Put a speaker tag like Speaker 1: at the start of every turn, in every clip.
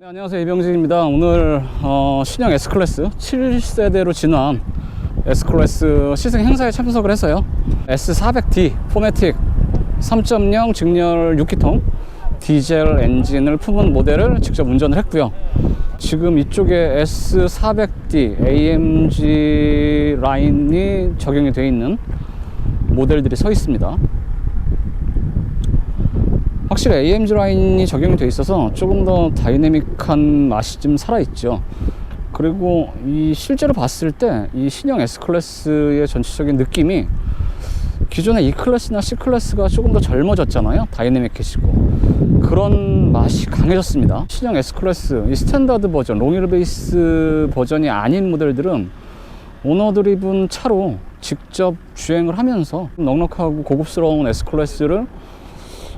Speaker 1: 네, 안녕하세요. 이병진입니다. 오늘 신형 S클래스 7세대로 진화한 S클래스 시승 행사에 참석을 해서요, S400D 포매틱 3.0 직렬 6기통 디젤 엔진을 품은 모델을 직접 운전을 했고요. 지금 이쪽에 S400D AMG 라인이 적용이 되어 있는 모델들이 서 있습니다. 확실히 AMG 라인이 적용이 되어 있어서 조금 더 다이내믹한 맛이 좀 살아있죠. 그리고 이 실제로 봤을 때 이 신형 S클래스의 전체적인 느낌이 기존의 E클래스나 C클래스가 조금 더 젊어졌잖아요. 다이내믹해지고 그런 맛이 강해졌습니다. 신형 S클래스 이 스탠다드 버전, 롱휠 베이스 버전이 아닌 모델들은 오너 드리븐 차로 직접 주행을 하면서 넉넉하고 고급스러운 S클래스를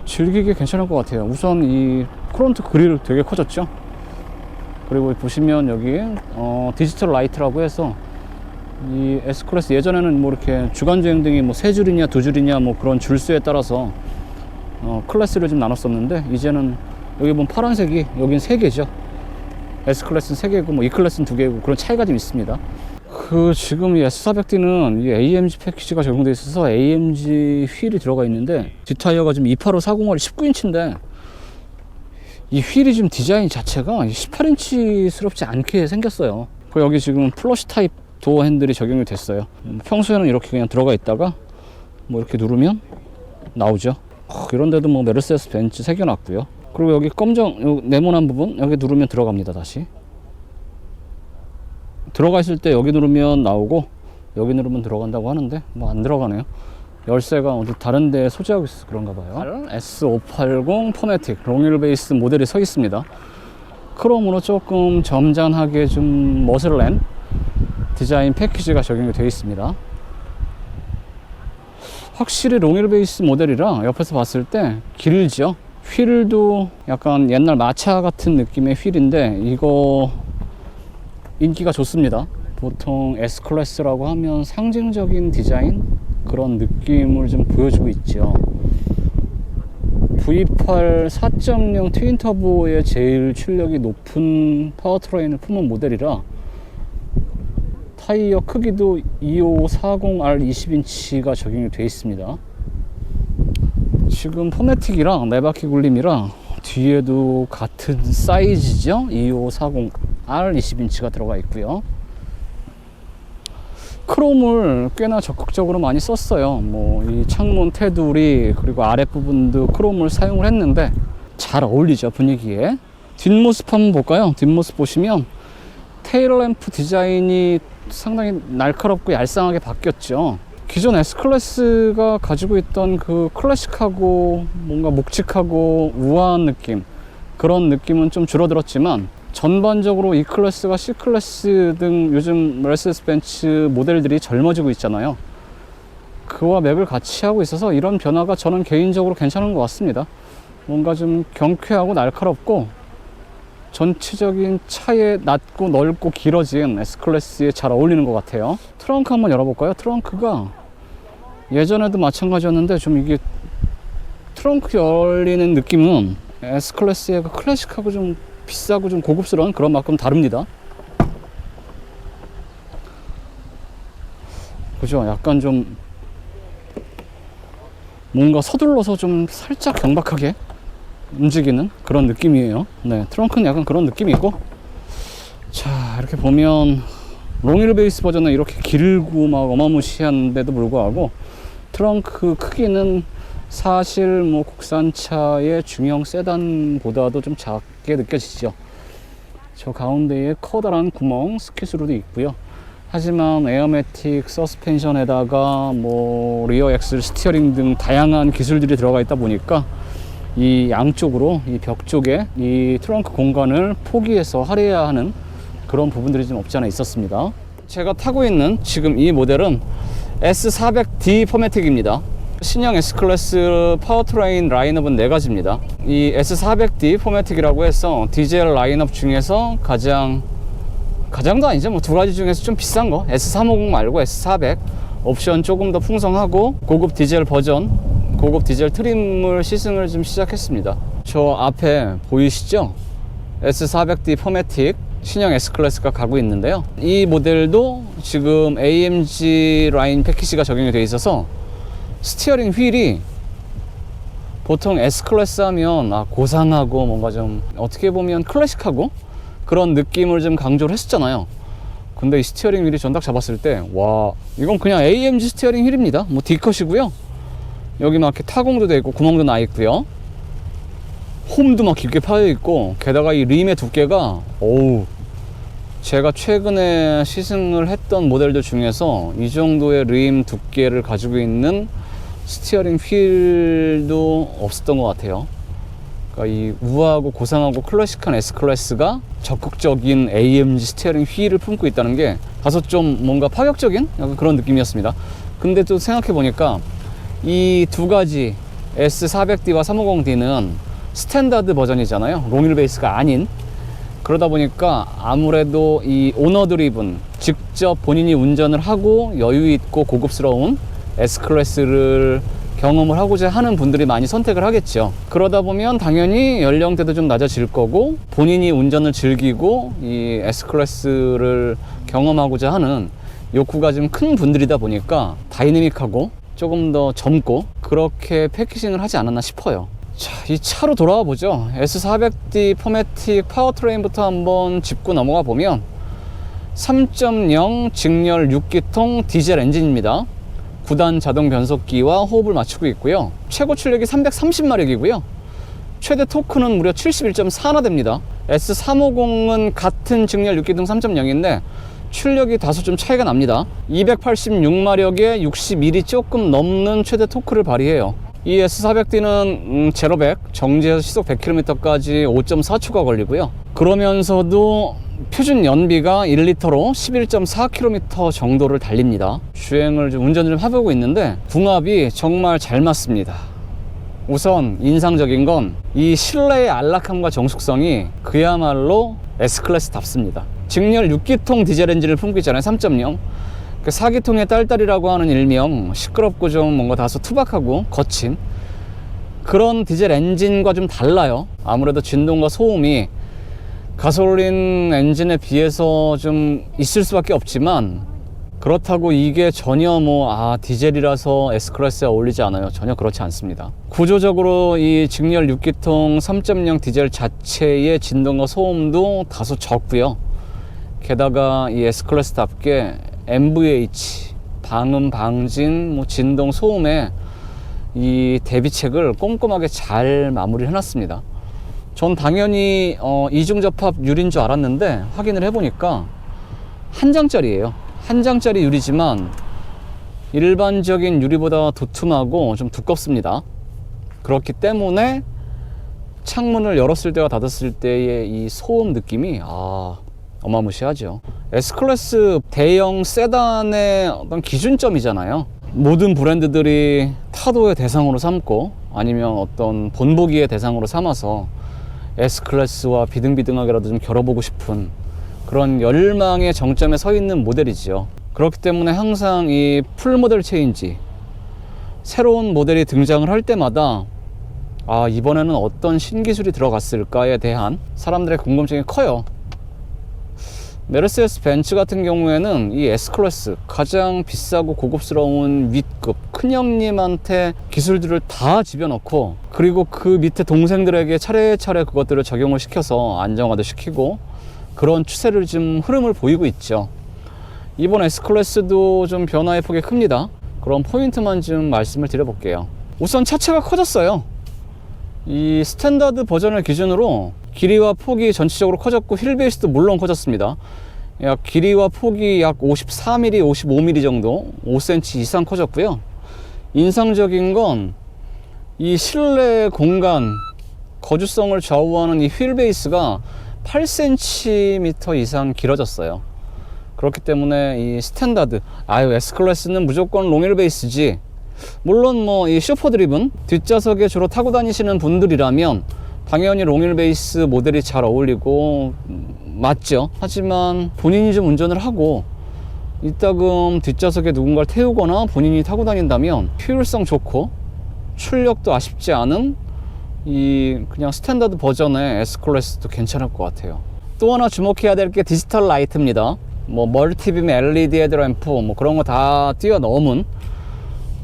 Speaker 1: 즐기기 괜찮을 것 같아요. 우선 이 프론트 그릴 되게 커졌죠. 그리고 보시면 여기 디지털 라이트라고 해서 이 S클래스 예전에는 뭐 이렇게 주간주행등이 뭐 3줄이냐 2줄이냐 뭐 그런 줄수에 따라서 클래스를 좀 나눴었는데, 이제는 여기 보면 파란색이 여긴 3개죠. S클래스는 3개고 뭐 E클래스는 2개고 그런 차이가 좀 있습니다. 지금 이 S400D는 이 AMG 패키지가 적용되어 있어서 AMG 휠이 들어가 있는데, 뒷타이어가 지금 285-40R 19인치인데 이 휠이 지금 디자인 자체가 18인치스럽지 않게 생겼어요. 여기 지금 플러시 타입 도어 핸들이 적용이 됐어요. 평소에는 이렇게 그냥 들어가 있다가 뭐 이렇게 누르면 나오죠. 이런데도 뭐 메르세데스 벤츠 새겨놨고요. 그리고 여기 검정 네모난 부분 여기 누르면 들어갑니다. 다시 들어가 있을 때 여기 누르면 나오고 여기 누르면 들어간다고 하는데 뭐 안 들어가네요. 열쇠가 어디 다른 데 소지하고 있어서 그런가 봐요. S580 포매틱 롱휠 베이스 모델이 서 있습니다. 크롬으로 조금 점잖하게 좀 멋을 낸 디자인 패키지가 적용이 되어 있습니다. 확실히 롱휠 베이스 모델이라 옆에서 봤을 때 길죠. 휠도 약간 옛날 마차 같은 느낌의 휠인데 이거 인기가 좋습니다. 보통 S클래스라고 하면 상징적인 디자인 그런 느낌을 좀 보여주고 있죠. V8 4.0 트윈터보의 제일 출력이 높은 파워트레인을 품은 모델이라 타이어 크기도 2540R 20인치가 적용이 되어 있습니다. 지금 포매틱이랑 4바퀴 굴림이랑 뒤에도 같은 사이즈죠. 2540R 20인치가 들어가 있고요. 크롬을 꽤나 적극적으로 많이 썼어요. 뭐 이 창문 테두리 그리고 아랫부분도 크롬을 사용을 했는데 잘 어울리죠, 분위기에. 뒷모습 한번 볼까요? 뒷모습 보시면 테일램프 디자인이 상당히 날카롭고 얄쌍하게 바뀌었죠. 기존 S클래스가 가지고 있던 그 클래식하고 뭔가 묵직하고 우아한 느낌, 그런 느낌은 좀 줄어들었지만 전반적으로 E클래스가 C클래스 등 요즘 메르세데스 벤츠 모델들이 젊어지고 있잖아요. 그와 맥을 같이 하고 있어서 이런 변화가 저는 개인적으로 괜찮은 것 같습니다. 뭔가 좀 경쾌하고 날카롭고 전체적인 차에 낮고 넓고 길어진 S클래스에 잘 어울리는 것 같아요. 트렁크 한번 열어볼까요? 트렁크가 예전에도 마찬가지였는데 좀 이게 트렁크 열리는 느낌은 S클래스의 클래식하고 좀 비싸고 좀 고급스러운 그런 만큼 다릅니다. 그죠? 약간 좀 뭔가 서둘러서 좀 살짝 경박하게 움직이는 그런 느낌이에요. 네, 트렁크는 약간 그런 느낌이고, 자 이렇게 보면 롱휠 베이스 버전은 이렇게 길고 막 어마무시한데도 불구하고 트렁크 크기는 사실 뭐 국산차의 중형 세단보다도 좀 작게 느껴지죠. 저 가운데에 커다란 구멍 스키스루도 있고요. 하지만 에어매틱 서스펜션에다가 뭐 리어 엑셀 스티어링 등 다양한 기술들이 들어가 있다 보니까 이 양쪽으로 이 벽 쪽에 이 트렁크 공간을 포기해서 할애해야 하는 그런 부분들이 좀 없지 않아 있었습니다. 제가 타고 있는 지금 이 모델은 S400D 포매틱입니다. 신형 S클래스 파워트레인 라인업은 4가지입니다. 이 S400D 포매틱이라고 해서 디젤 라인업 중에서 가장도 아니죠. 뭐 2가지 중에서 좀 비싼 거 S350 말고 S400 옵션 조금 더 풍성하고 고급 디젤 버전, 고급 디젤 트림을 시승을 좀 시작했습니다. 저 앞에 보이시죠? S400D 포매틱 신형 S클래스가 가고 있는데요. 이 모델도 지금 AMG 라인 패키지가 적용이 되어 있어서 스티어링 휠이 보통 S클래스 하면 고상하고 뭔가 좀 어떻게 보면 클래식하고 그런 느낌을 좀 강조를 했었잖아요. 근데 이 스티어링 휠이 전 딱 잡았을 때 와, 이건 그냥 AMG 스티어링 휠입니다. 뭐 D컷이고요. 여기 막 이렇게 타공도 되어 있고 구멍도 나 있고요. 홈도 막 깊게 파여 있고, 게다가 이 림의 두께가 어우, 제가 최근에 시승을 했던 모델들 중에서 이 정도의 림 두께를 가지고 있는 스티어링 휠도 없었던 것 같아요. 그러니까 이 우아하고 고상하고 클래식한 S클래스가 적극적인 AMG 스티어링 휠을 품고 있다는 게 다소 좀 뭔가 파격적인 약간 그런 느낌이었습니다. 근데 또 생각해 보니까 이 두 가지 S400D와 350D는 스탠다드 버전이잖아요. 롱휠 베이스가 아닌. 그러다 보니까 아무래도 이 오너 드리븐, 직접 본인이 운전을 하고 여유 있고 고급스러운 S클래스를 경험을 하고자 하는 분들이 많이 선택을 하겠죠. 그러다 보면 당연히 연령대도 좀 낮아질 거고, 본인이 운전을 즐기고 이 S클래스를 경험하고자 하는 욕구가 좀 큰 분들이다 보니까 다이내믹하고 조금 더 젊고 그렇게 패키징을 하지 않았나 싶어요. 자, 이 차로 돌아와 보죠. S400D 포매틱 파워트레인부터 한번 짚고 넘어가 보면 3.0 직렬 6기통 디젤 엔진입니다. 9단 자동 변속기와 호흡을 맞추고 있고요. 최고 출력이 330마력이고요. 최대 토크는 무려 71.4나 됩니다. S350은 같은 직렬 6기통 3.0인데 출력이 다소 좀 차이가 납니다. 286마력에 61이 조금 넘는 최대 토크를 발휘해요. 이 S400D는 제로 100, 정지해서 시속 100km까지 5.4초가 걸리고요. 그러면서도 표준 연비가 1리터로 11.4km 정도를 달립니다. 주행을 좀 운전을 좀 해보고 있는데 궁합이 정말 잘 맞습니다. 우선 인상적인 건 이 실내의 안락함과 정숙성이 그야말로 S클래스답습니다. 직렬 6기통 디젤 엔진을 품고 있잖아요. 3.0. 4기통의 딸딸이라고 하는 일명, 시끄럽고 좀 뭔가 다소 투박하고 거친 그런 디젤 엔진과 좀 달라요. 아무래도 진동과 소음이 가솔린 엔진에 비해서 좀 있을 수밖에 없지만, 그렇다고 이게 전혀 디젤이라서 S클래스에 어울리지 않아요. 전혀 그렇지 않습니다. 구조적으로 이 직렬 6기통 3.0 디젤 자체의 진동과 소음도 다소 적고요. 게다가 이 S클래스답게 MVH, 방음, 방진, 진동, 소음에 이 대비책을 꼼꼼하게 잘 마무리를 해놨습니다. 전 당연히 이중접합 유리인 줄 알았는데 확인을 해보니까 한 장짜리예요. 한 장짜리 유리지만 일반적인 유리보다 두툼하고 좀 두껍습니다. 그렇기 때문에 창문을 열었을 때와 닫았을 때의 이 소음 느낌이 어마무시하죠. S클래스 대형 세단의 어떤 기준점이잖아요. 모든 브랜드들이 타도의 대상으로 삼고 아니면 어떤 본보기의 대상으로 삼아서 S클래스와 비등비등하게라도 좀 겨뤄보고 싶은 그런 열망의 정점에 서 있는 모델이죠. 그렇기 때문에 항상 이 풀모델 체인지, 새로운 모델이 등장을 할 때마다 이번에는 어떤 신기술이 들어갔을까에 대한 사람들의 궁금증이 커요. 메르세데스 벤츠 같은 경우에는 이 S클래스, 가장 비싸고 고급스러운 윗급 큰형님한테 기술들을 다 집어넣고, 그리고 그 밑에 동생들에게 차례차례 그것들을 적용을 시켜서 안정화도 시키고, 그런 추세를 좀 흐름을 보이고 있죠. 이번 S클래스도 좀 변화의 폭이 큽니다. 그런 포인트만 좀 말씀을 드려볼게요. 우선 차체가 커졌어요. 이 스탠다드 버전을 기준으로 길이와 폭이 전체적으로 커졌고, 휠베이스도 물론 커졌습니다. 길이와 폭이 약 54mm, 55mm 정도, 5cm 이상 커졌고요. 인상적인 건 이 실내 공간, 거주성을 좌우하는 이 휠베이스가 8cm 이상 길어졌어요. 그렇기 때문에 이 스탠다드, S클래스는 무조건 롱휠 베이스지, 물론 이 슈퍼 드리븐 뒷좌석에 주로 타고 다니시는 분들이라면 당연히 롱휠 베이스 모델이 잘 어울리고 맞죠. 하지만 본인이 좀 운전을 하고 이따금 뒷좌석에 누군가를 태우거나 본인이 타고 다닌다면 효율성 좋고 출력도 아쉽지 않은 그냥 스탠다드 버전의 S클래스도 괜찮을 것 같아요. 또 하나 주목해야 될 게 디지털 라이트입니다. 뭐 멀티빔 LED 헤드램프 뭐 그런 거 다 뛰어넘은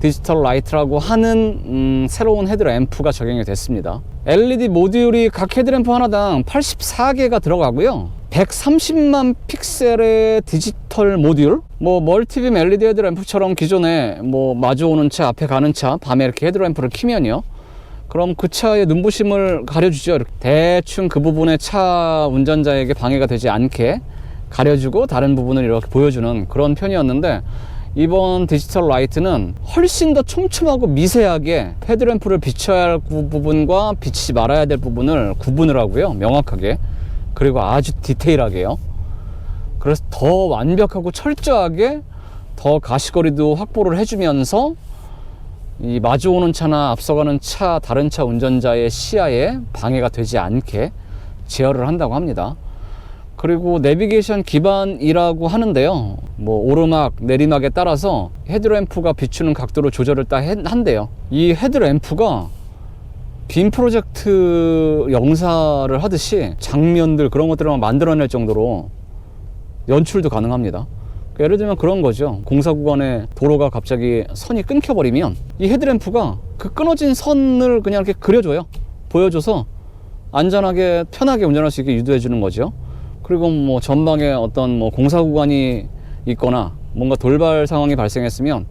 Speaker 1: 디지털 라이트라고 하는 새로운 헤드램프가 적용이 됐습니다. LED 모듈이 각 헤드램프 하나당 84개가 들어가고요. 130만 픽셀의 디지털 모듈, 뭐 멀티빔 LED 헤드램프처럼 기존에 뭐 마주오는 차, 앞에 가는 차, 밤에 이렇게 헤드램프를 켜면요, 그럼 그 차의 눈부심을 가려주죠. 이렇게 대충 그 부분에 차 운전자에게 방해가 되지 않게 가려주고 다른 부분을 이렇게 보여주는 그런 편이었는데, 이번 디지털 라이트는 훨씬 더 촘촘하고 미세하게 헤드램프를 비춰야 할 부분과 비치지 말아야 될 부분을 구분을 하고요, 명확하게. 그리고 아주 디테일하게요. 그래서 더 완벽하고 철저하게 더 가시거리도 확보를 해주면서 이 마주오는 차나 앞서가는 차, 다른 차 운전자의 시야에 방해가 되지 않게 제어를 한다고 합니다. 그리고 내비게이션 기반이라고 하는데요, 뭐 오르막 내리막에 따라서 헤드램프가 비추는 각도로 조절을 다 한대요. 이 헤드램프가 빔 프로젝트 영사를 하듯이 장면들 그런 것들을 만들어낼 정도로 연출도 가능합니다. 예를 들면 그런 거죠. 공사 구간에 도로가 갑자기 선이 끊겨버리면 이 헤드램프가 그 끊어진 선을 그냥 이렇게 그려줘요. 보여줘서 안전하게 편하게 운전할 수 있게 유도해 주는 거죠. 그리고 뭐 전방에 어떤 뭐 공사 구간이 있거나 뭔가 돌발 상황이 발생했으면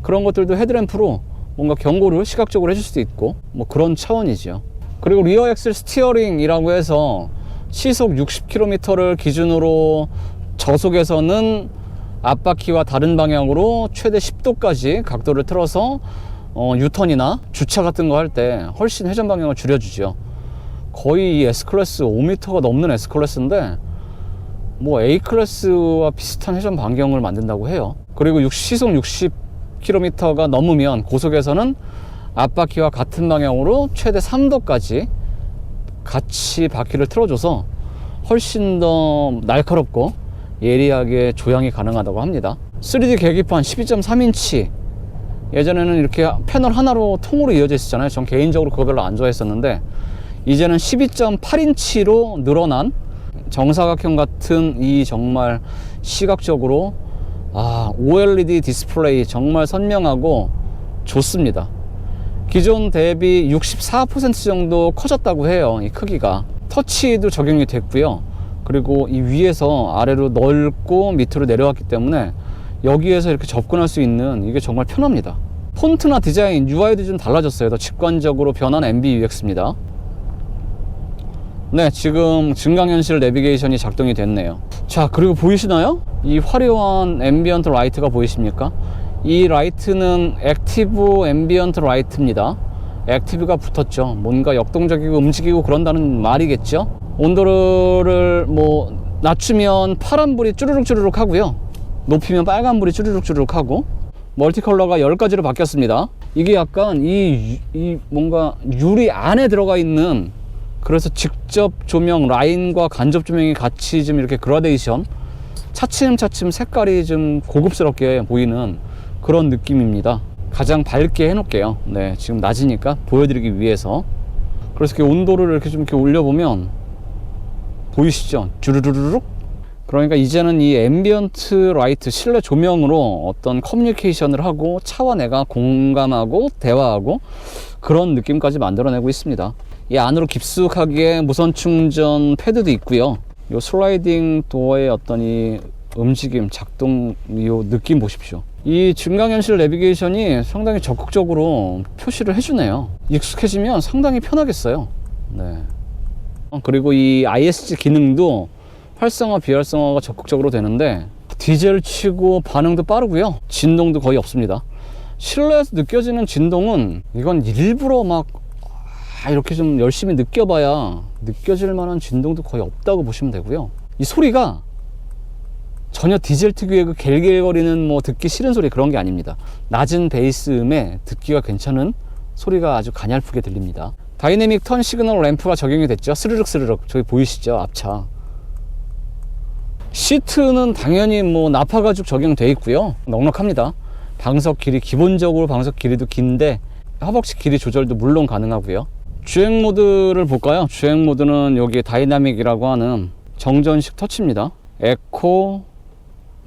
Speaker 1: 그런 것들도 헤드램프로 뭔가 경고를 시각적으로 해줄 수도 있고 뭐 그런 차원이죠. 그리고 리어 엑셀 스티어링이라고 해서 시속 60km를 기준으로 저속에서는 앞바퀴와 다른 방향으로 최대 10도까지 각도를 틀어서 유턴이나 주차 같은 거 할 때 훨씬 회전 방향을 줄여주죠. 거의 이 S클래스 5m가 넘는 S클래스인데 뭐 A클래스와 비슷한 회전 반경을 만든다고 해요. 그리고 시속 60km가 넘으면 고속에서는 앞바퀴와 같은 방향으로 최대 3도까지 같이 바퀴를 틀어줘서 훨씬 더 날카롭고 예리하게 조향이 가능하다고 합니다. 3D 계기판 12.3인치, 예전에는 이렇게 패널 하나로 통으로 이어져 있었잖아요. 전 개인적으로 그거 별로 안 좋아했었는데 이제는 12.8인치로 늘어난 정사각형 같은 이 정말 시각적으로 OLED 디스플레이 정말 선명하고 좋습니다. 기존 대비 64% 정도 커졌다고 해요. 이 크기가 터치도 적용이 됐고요. 그리고 이 위에서 아래로 넓고 밑으로 내려왔기 때문에 여기에서 이렇게 접근할 수 있는, 이게 정말 편합니다. 폰트나 디자인, UI도 좀 달라졌어요. 더 직관적으로 변한 MBUX입니다. 네, 지금 증강현실 내비게이션이 작동이 됐네요. 자, 그리고 보이시나요? 이 화려한 앰비언트 라이트가 보이십니까? 이 라이트는 액티브 앰비언트 라이트입니다. 액티브가 붙었죠. 뭔가 역동적이고 움직이고 그런다는 말이겠죠. 온도를 뭐 낮추면 파란불이 쭈르륵 하고요, 높이면 빨간불이 쭈르륵 하고, 멀티컬러가 10가지로 바뀌었습니다. 이게 약간 이 뭔가 유리 안에 들어가 있는, 그래서 직접 조명 라인과 간접 조명이 같이 좀 이렇게 그라데이션, 차츰차츰 색깔이 좀 고급스럽게 보이는 그런 느낌입니다. 가장 밝게 해놓을게요. 네, 지금 낮이니까 보여드리기 위해서. 그래서 이렇게 온도를 이렇게 좀 이렇게 올려보면 보이시죠? 주르르륵. 그러니까 이제는 이 앰비언트 라이트, 실내 조명으로 어떤 커뮤니케이션을 하고 차와 내가 공감하고 대화하고 그런 느낌까지 만들어내고 있습니다. 이 안으로 깊숙하게 무선 충전 패드도 있고요. 이 슬라이딩 도어의 어떤 이 움직임, 작동, 이 느낌 보십시오. 이 증강현실 내비게이션이 상당히 적극적으로 표시를 해주네요. 익숙해지면 상당히 편하겠어요. 네. 그리고 이 ISG 기능도 활성화, 비활성화가 적극적으로 되는데 디젤 치고 반응도 빠르고요. 진동도 거의 없습니다. 실내에서 느껴지는 진동은 이건 일부러 막 이렇게 좀 열심히 느껴봐야 느껴질 만한 진동도 거의 없다고 보시면 되고요. 이 소리가 전혀 디젤 특유의 그 갤갤거리는 뭐 듣기 싫은 소리, 그런 게 아닙니다. 낮은 베이스 음에 듣기가 괜찮은 소리가 아주 가냘프게 들립니다. 다이내믹 턴 시그널 램프가 적용이 됐죠. 스르륵 저기 보이시죠? 앞차 시트는 당연히 뭐 나파 가죽 적용되어 있고요. 넉넉합니다. 방석 길이, 기본적으로 방석 길이도 긴데 허벅지 길이 조절도 물론 가능하고요. 주행 모드를 볼까요? 주행 모드는 여기 다이나믹이라고 하는 정전식 터치입니다. 에코,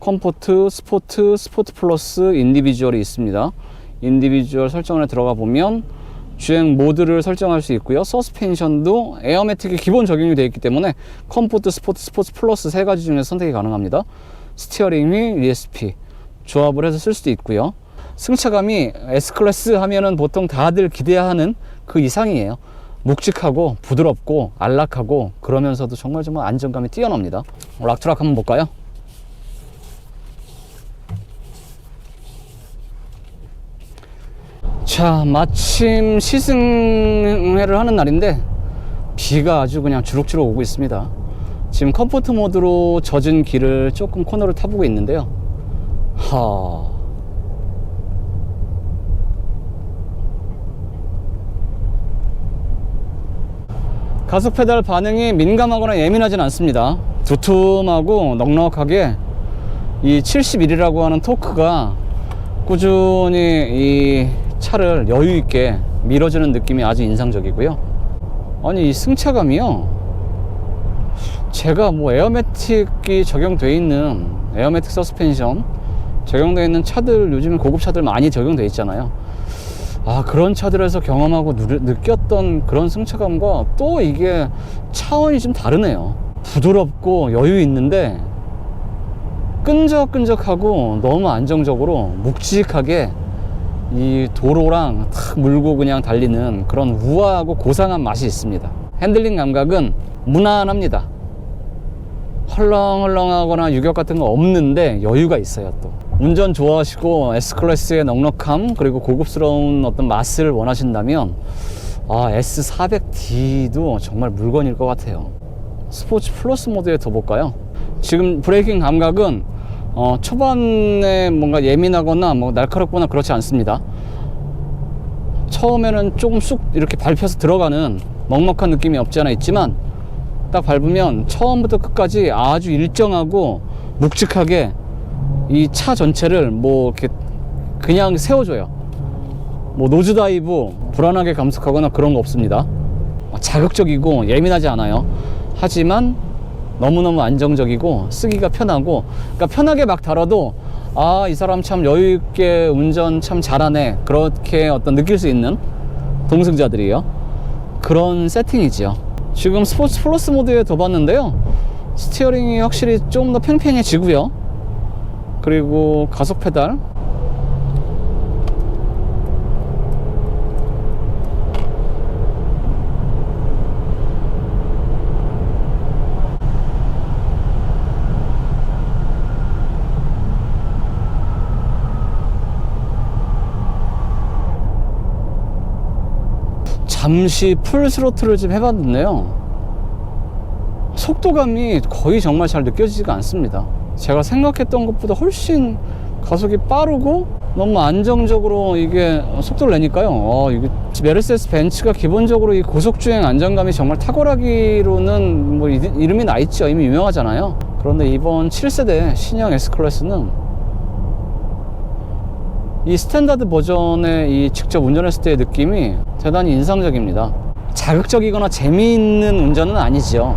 Speaker 1: 컴포트, 스포트, 스포트 플러스, 인디비주얼이 있습니다. 인디비주얼 설정에 들어가 보면 주행 모드를 설정할 수 있고요. 서스펜션도 에어매틱이 기본 적용이 되어 있기 때문에 컴포트, 스포트, 스포츠 플러스 세 가지 중에서 선택이 가능합니다. 스티어링 휠, ESP 조합을 해서 쓸 수도 있고요. 승차감이 S클래스 하면은 보통 다들 기대하는 그 이상이에요. 묵직하고 부드럽고 안락하고 그러면서도 정말 안정감이 뛰어납니다. 락트락 한번 볼까요? 자, 마침 시승회를 하는 날인데 비가 아주 그냥 주룩주룩 오고 있습니다. 지금 컴포트 모드로 젖은 길을 조금 코너를 타보고 있는데요. 가속 페달 반응이 민감하거나 예민하진 않습니다. 두툼하고 넉넉하게 이 71이라고 하는 토크가 꾸준히 이 차를 여유 있게 밀어주는 느낌이 아주 인상적이고요. 아니, 이 승차감이요, 제가 뭐 에어매틱이 적용되어 있는 에어매틱 서스펜션 적용되어 있는 차들, 요즘 고급 차들 많이 적용되어 있잖아요. 그런 차들에서 경험하고 느꼈던 그런 승차감과 또 이게 차원이 좀 다르네요. 부드럽고 여유 있는데 끈적끈적하고 너무 안정적으로 묵직하게 이 도로랑 탁 물고 그냥 달리는 그런 우아하고 고상한 맛이 있습니다. 핸들링 감각은 무난합니다. 헐렁헐렁하거나 유격 같은 거 없는데 여유가 있어요. 또 운전 좋아하시고 S클래스의 넉넉함 그리고 고급스러운 어떤 맛을 원하신다면 S400D도 정말 물건일 것 같아요. 스포츠 플러스 모드에 더 볼까요? 지금 브레이킹 감각은 초반에 뭔가 예민하거나 뭐 날카롭거나 그렇지 않습니다. 처음에는 조금 쑥 이렇게 밟혀서 들어가는 먹먹한 느낌이 없지 않아 있지만 딱 밟으면 처음부터 끝까지 아주 일정하고 묵직하게 이 차 전체를 뭐 이렇게 그냥 세워줘요. 뭐 노즈다이브 불안하게 감속하거나 그런 거 없습니다. 자극적이고 예민하지 않아요. 하지만 너무너무 안정적이고 쓰기가 편하고, 그러니까 편하게 막 다뤄도 이 사람 참 여유있게 운전 참 잘하네, 그렇게 어떤 느낄 수 있는 동승자들이에요. 그런 세팅이지요. 지금 스포츠 플러스 모드에 더 봤는데요, 스티어링이 확실히 좀 더 팽팽해지고요. 그리고 가속 페달, 잠시 풀 스로틀을 좀 해봤는데요, 속도감이 거의 정말 잘 느껴지지가 않습니다. 제가 생각했던 것보다 훨씬 가속이 빠르고 너무 안정적으로 이게 속도를 내니까요. 이게 메르세데스 벤츠가 기본적으로 이 고속주행 안정감이 정말 탁월하기로는 뭐 이름이 나 있죠. 이미 유명하잖아요. 그런데 이번 7세대 신형 S클래스는 이 스탠다드 버전의 이 직접 운전했을 때의 느낌이 대단히 인상적입니다. 자극적이거나 재미있는 운전은 아니죠.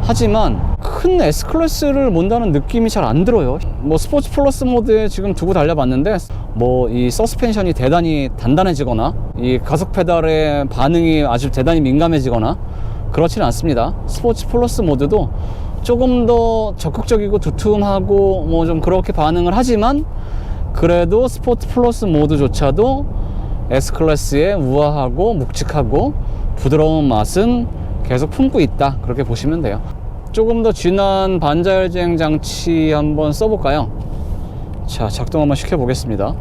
Speaker 1: 하지만 큰 S클래스를 몬다는 느낌이 잘 안 들어요. 뭐 스포츠 플러스 모드에 지금 두고 달려봤는데 뭐 이 서스펜션이 대단히 단단해지거나 이 가속 페달의 반응이 아주 대단히 민감해지거나 그렇지는 않습니다. 스포츠 플러스 모드도 조금 더 적극적이고 두툼하고 뭐 좀 그렇게 반응을 하지만, 그래도 스포츠 플러스 모드조차도 S클래스의 우아하고 묵직하고 부드러운 맛은 계속 품고 있다, 그렇게 보시면 돼요. 조금 더 진한 반자율 주행 장치 한번 써볼까요? 자, 작동 한번 시켜 보겠습니다.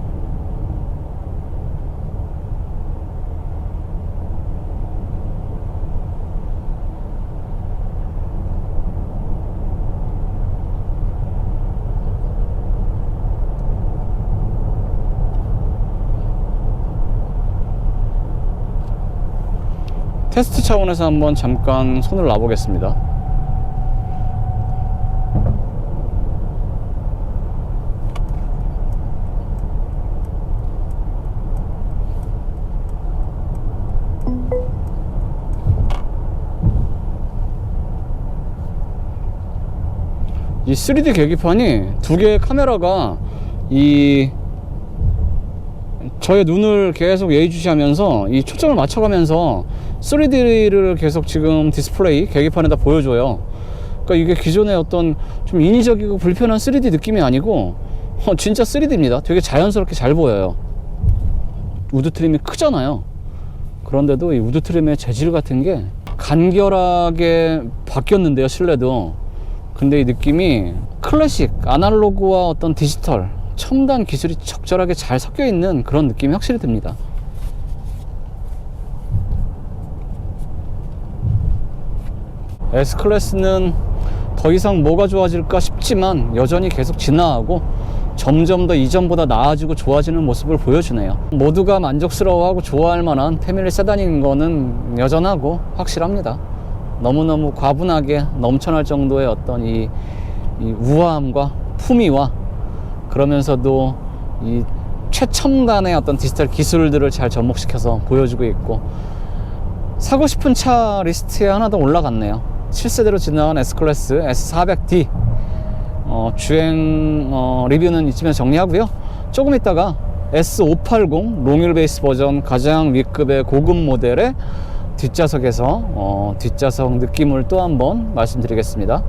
Speaker 1: 테스트 차원에서 한번 잠깐 손을 놔 보겠습니다. 이 3D 계기판이 두 개의 카메라가 저의 눈을 계속 예의주시하면서 이 초점을 맞춰가면서 3D를 계속 지금 디스플레이 계기판에다 보여줘요. 그러니까 이게 기존의 어떤 좀 인위적이고 불편한 3D 느낌이 아니고 진짜 3D입니다. 되게 자연스럽게 잘 보여요. 우드 트림이 크잖아요. 그런데도 이 우드 트림의 재질 같은 게 간결하게 바뀌었는데요, 실내도. 근데 이 느낌이 클래식, 아날로그와 어떤 디지털, 첨단 기술이 적절하게 잘 섞여 있는 그런 느낌이 확실히 듭니다. S클래스는 더 이상 뭐가 좋아질까 싶지만 여전히 계속 진화하고 점점 더 이전보다 나아지고 좋아지는 모습을 보여주네요. 모두가 만족스러워하고 좋아할 만한 패밀리 세단인 거는 여전하고 확실합니다. 너무너무 과분하게 넘쳐날 정도의 어떤 이 우아함과 품위와 그러면서도 이 최첨단의 어떤 디지털 기술들을 잘 접목시켜서 보여주고 있고, 사고 싶은 차 리스트에 하나 더 올라갔네요. 7세대로 지나간 S클래스 S400D 주행 리뷰는 이쯤에서 정리하고요. 조금 있다가 S580 롱휠 베이스 버전 가장 위급의 고급 모델의 뒷좌석에서 뒷좌석 느낌을 또 한번 말씀드리겠습니다.